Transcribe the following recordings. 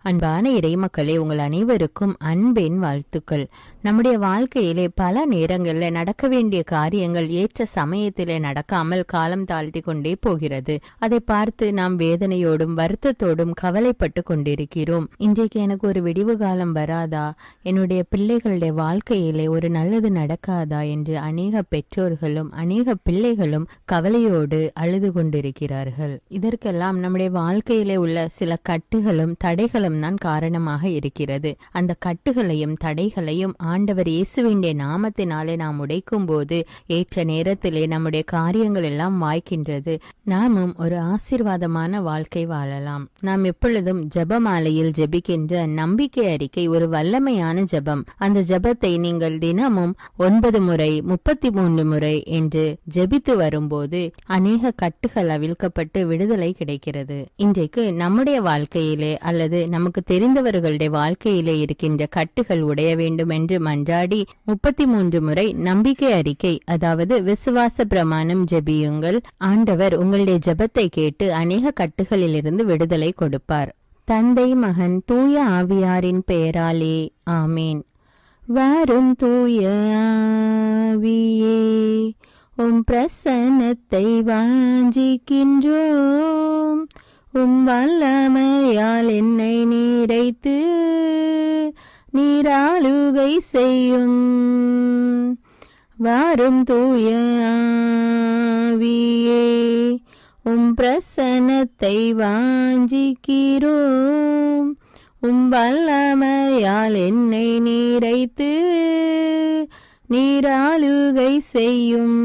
அன்பான இறைமக்களே, உங்கள் அனைவருக்கும் அன்பின் வாழ்த்துக்கள். நம்முடைய வாழ்க்கையிலே பல நேரங்களில் நடக்க வேண்டிய காரியங்கள் ஏற்ற சமயத்திலே நடக்காமல் காலம் தாழ்த்தி கொண்டே போகிறது. அதை பார்த்து நாம் வேதனையோடும் வருத்தத்தோடும் கவலைப்பட்டு கொண்டிருக்கிறோம். இன்றைக்கு எனக்கு ஒரு விடிவு காலம் வராதா, என்னுடைய பிள்ளைகளுடைய வாழ்க்கையிலே ஒரு நல்லது நடக்காதா என்று அநேக பெற்றோர்களும் அநேக பிள்ளைகளும் கவலையோடு அழுது கொண்டிருக்கிறார்கள். இதற்கெல்லாம் நம்முடைய வாழ்க்கையிலே உள்ள சில கட்டுகளும் தடைகளும் தான் காரணமாக இருக்கிறது. அந்த கட்டுகளையும் தடைகளையும் ஆண்டவர் இயேசுவின் நாமத்தினாலே நாம் உடைக்கும் போது ஏற்ற நேரத்திலே நம்முடைய காரியங்கள் எல்லாம் வாய்க்கின்றது. நாமும் ஒரு ஆசீர்வாதமான வாழ்க்கை வாழலாம். நாம் எப்பொழுதும் ஜெபமாலையில் ஜெபிக்கின்ற நம்பிக்கை அறிக்கை ஒரு வல்லமையான ஜெபம். அந்த ஜெபத்தை நீங்கள் தினமும் 9 முறை 33 முறை என்று ஜெபித்து வரும்போது அநேக கட்டுகள் அவிழ்க்கப்பட்டு விடுதலை கிடைக்கிறது. இன்றைக்கு நம்முடைய வாழ்க்கையிலே அல்லது நமக்கு தெரிந்தவர்களுடைய வாழ்க்கையிலே இருக்கின்ற கட்டுகள் உடைய வேண்டும் என்று மன்றாடி 33 முறை நம்பிக்கை அறிக்கை, அதாவது விசுவாச பிரமாணம் ஜெபியுங்கள். ஆண்டவர் உங்களுடைய ஜெபத்தை கேட்டு அநேக கட்டுகளிலிருந்து விடுதலை கொடுப்பார். தந்தை, மகன், தூய ஆவியாரின் பெயராலே ஆமேன். வாரும் தூய ஆவியே, உம் பிரசன்னத்தை வாஞ்சிக்கின்றோம். உம் வல்லமையால் என்னை நீரைத்து நீராளுகை செய்யும். வாரும் தூய ஆவியே, உம் பிரசன்னத்தை வாஞ்சிக்கிறோம். உம் வல்லமையால் என்னை நீரைத்து நீராளுகை செய்யும்.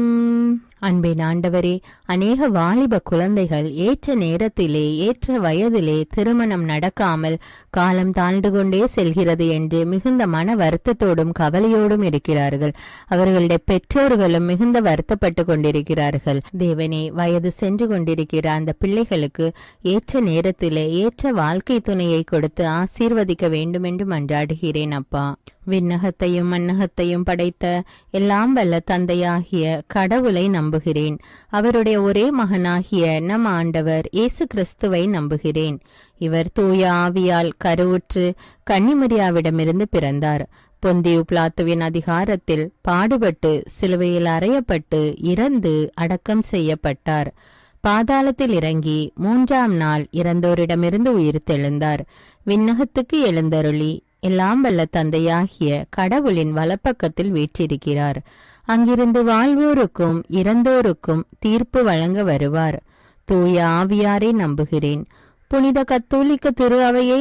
அன்பின் ஆண்டவரே, அநேக வாலிப குழந்தைகள் ஏற்ற நேரத்திலே ஏற்ற வயதிலே திருமணம் நடக்காமல் காலம் தாழ்ந்து கொண்டே செல்கிறது என்று மிகுந்த மன வருத்தத்தோடும் கவலையோடும் இருக்கிறார்கள். அவர்களுடைய பெற்றோர்களும் மிகுந்த வருத்தப்பட்டு கொண்டிருக்கிறார்கள். தேவனே, வயது சென்று கொண்டிருக்கிற அந்த பிள்ளைகளுக்கு ஏற்ற நேரத்திலே ஏற்ற வாழ்க்கை துணையை கொடுத்து ஆசீர்வதிக்க வேண்டும் என்று மன்றாடுகிறேன். அப்பா, விண்ணகத்தையும் மண்ணகத்தையும் படைத்த எல்லாம் வல்ல தந்தையாகிய கடவுளை நம்புகிறேன். அவருடைய ஒரே மகனாகிய நம் ஆண்டவர் இயேசு கிறிஸ்துவை நம்புகிறேன். இவர் தூய ஆவியால் கருவுற்று கன்னிமரியாவிடமிருந்து பிறந்தார். பொந்தியு பிலாத்துவின் அதிகாரத்தில் பாடுபட்டு சிலுவையில் அறையப்பட்டு இறந்து அடக்கம் செய்யப்பட்டார். பாதாளத்தில் இறங்கி 3ஆம் நாள் இறந்தோரிடமிருந்து உயிர் தெழுந்தார். விண்ணகத்துக்கு எழுந்தருளி எல்லாம் வல்ல தந்தையாகிய கடவுளின் வலப்பக்கத்தில் வீற்றிருக்கிறார். அங்கிருந்து வாழ்வோருக்கும் இறந்தோருக்கும் தீர்ப்பு வழங்க வருவார். தூய ஆவியாரை நம்புகிறேன். புனித கத்தோலிக்க திரு அவையை